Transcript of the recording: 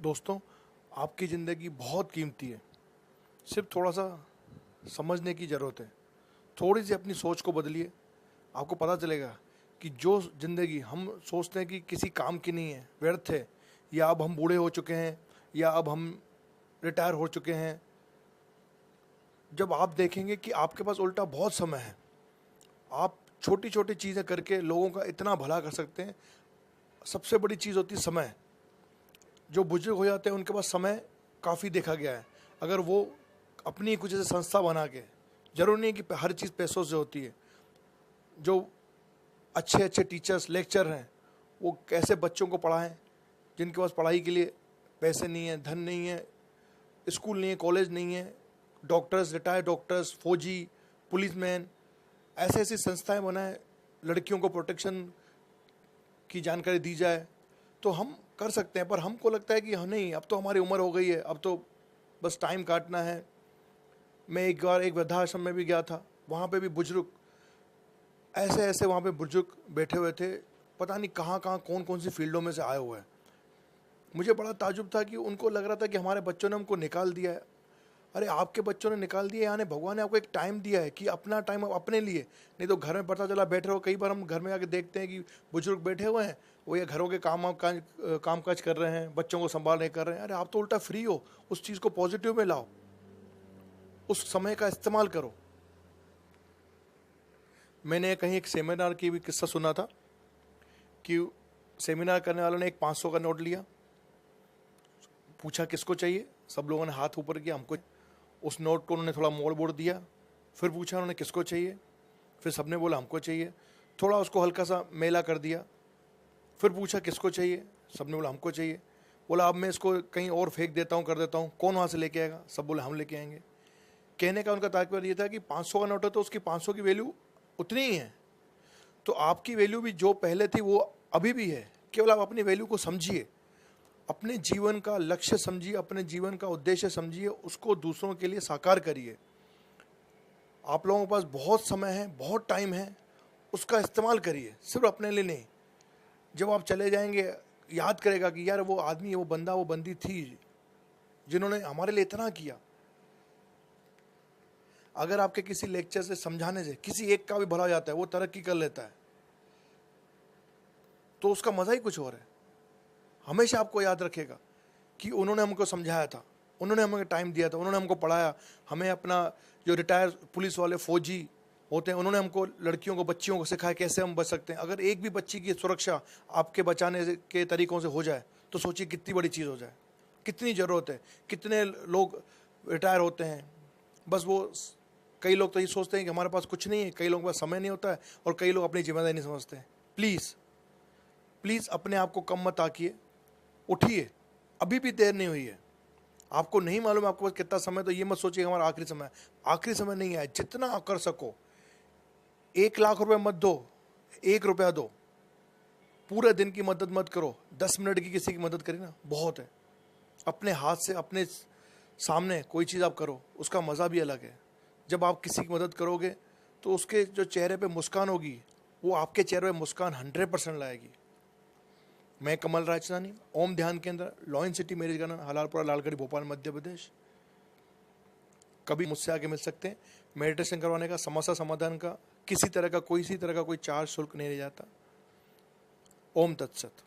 दोस्तों, आपकी ज़िंदगी बहुत कीमती है। सिर्फ थोड़ा सा समझने की ज़रूरत है। थोड़ी सी अपनी सोच को बदलिए, आपको पता चलेगा कि जो ज़िंदगी हम सोचते हैं कि किसी काम की नहीं है, व्यर्थ है, या अब हम बूढ़े हो चुके हैं, या अब हम रिटायर हो चुके हैं, जब आप देखेंगे कि आपके पास उल्टा बहुत समय है। आप छोटी छोटी चीज़ें करके लोगों का इतना भला कर सकते हैं। सबसे बड़ी चीज़ होती है समय। जो बुजुर्ग हो जाते हैं उनके पास समय काफ़ी देखा गया है। अगर वो अपनी कुछ ऐसे संस्था बना के, जरूरी नहीं कि हर चीज़ पैसों से होती है, जो अच्छे अच्छे टीचर्स लेक्चर हैं वो कैसे बच्चों को पढ़ाएं जिनके पास पढ़ाई के लिए पैसे नहीं है, धन नहीं है, स्कूल नहीं है, कॉलेज नहीं है, डॉक्टर्स, रिटायर्ड डॉक्टर्स, फौजी, पुलिसमैन, ऐसे ऐसी संस्थाएं बनाएं, लड़कियों को प्रोटेक्शन की जानकारी दी जाए, तो हम कर सकते हैं। पर हमको लगता है कि हाँ नहीं, अब तो हमारी उम्र हो गई है, अब तो बस टाइम काटना है। मैं एक बार एक वृद्धाश्रम में भी गया था, वहाँ पे भी बुजुर्ग ऐसे ऐसे वहाँ पे बुजुर्ग बैठे हुए थे, पता नहीं कहाँ कहाँ कौन कौन सी फील्डों में से आए हुए हैं। मुझे बड़ा ताजुब था कि उनको लग रहा था कि हमारे बच्चों ने हमको निकाल दिया है। अरे आपके बच्चों ने निकाल दिया, यानी भगवान ने आपको एक टाइम दिया है कि अपना टाइम अपने लिए, नहीं तो घर में पता चला बैठे रहो। कई बार हम घर में आके देखते हैं कि बुजुर्ग बैठे हुए हैं, वो ये घरों के काम काज कर रहे हैं, बच्चों को संभाल नहीं कर रहे हैं। अरे आप तो उल्टा फ्री हो, उस चीज़ को पॉजिटिव में लाओ, उस समय का इस्तेमाल करो। मैंने कहीं एक सेमिनार की भी किस्सा सुना था कि सेमिनार करने वालों ने एक 500 का नोट लिया, पूछा किसको चाहिए, सब लोगों ने हाथ ऊपर किया, हमको। उस नोट को उन्होंने थोड़ा मोड़ मोड़ दिया, फिर पूछा उन्होंने किसको चाहिए, फिर सबने बोला हमको चाहिए। थोड़ा उसको हल्का सा मेला कर दिया, फिर पूछा किसको चाहिए, सबने बोला हमको चाहिए। बोला अब मैं इसको कहीं और फेंक देता हूँ, कर देता हूँ, कौन वहाँ से लेके आएगा, सब बोले हम लेके आएंगे। कहने का उनका तात्पर्य ये था कि 500 का नोट है तो उसकी 500 की वैल्यू उतनी ही है, तो आपकी वैल्यू भी जो पहले थी वो अभी भी है। केवल आप अपनी वैल्यू को समझिए, अपने जीवन का लक्ष्य समझिए, अपने जीवन का उद्देश्य समझिए, उसको दूसरों के लिए साकार करिए। आप लोगों के पास बहुत समय है, बहुत टाइम है, उसका इस्तेमाल करिए, सिर्फ अपने लिए नहीं। जब आप चले जाएंगे याद करेगा कि यार वो आदमी, वो बंदा, वो बंदी थी जिन्होंने हमारे लिए इतना किया। अगर आपके किसी लेक्चर से, समझाने से किसी एक का भी भला हो जाता है, वो तरक्की कर लेता है, तो उसका मज़ा ही कुछ और है। हमेशा आपको याद रखेगा कि उन्होंने हमको समझाया था, उन्होंने हमें टाइम दिया था, उन्होंने हमको पढ़ाया। हमें अपना जो रिटायर पुलिस वाले, फौजी होते हैं, उन्होंने हमको, लड़कियों को, बच्चियों को सिखाया कैसे हम बच सकते हैं। अगर एक भी बच्ची की सुरक्षा आपके बचाने के तरीकों से हो जाए तो सोचिए कितनी बड़ी चीज़ हो जाए, कितनी ज़रूरत है। कितने लोग रिटायर होते हैं, बस वो, कई लोग तो ये सोचते हैं कि हमारे पास कुछ नहीं है, कई लोगों के पास समय नहीं होता है, और कई लोग अपनी जिम्मेदारी नहीं समझते हैं। प्लीज़ प्लीज़ अपने आप को कम मत आकिए, उठिए, अभी भी देर नहीं हुई है। आपको नहीं मालूम आपके पास कितना समय, तो ये मत सोचिए हमारा आखिरी समय। आखिरी समय नहीं है। जितना कर सको, 1 लाख रुपए मत दो, 1 रुपया दो। पूरे दिन की मदद मत करो, 10 मिनट की किसी की मदद करी ना, बहुत है। अपने हाथ से अपने सामने कोई चीज़ आप करो, उसका मज़ा भी अलग है। जब आप किसी की मदद करोगे तो उसके जो चेहरे पे मुस्कान होगी, वो आपके चेहरे पे मुस्कान 100% लाएगी। मैं कमल राजस्थानी, ओम ध्यान केंद्र, लॉयन सिटी, मेरी गाना, हलालपुरा, लालगढ़ी, भोपाल, मध्य प्रदेश। कभी मुझसे आके मिल सकते हैं। मेडिटेशन करवाने का, समस्या समाधान का, किसी तरह का कोई चार्ज शुल्क नहीं रह जाता। ओम तत्सत।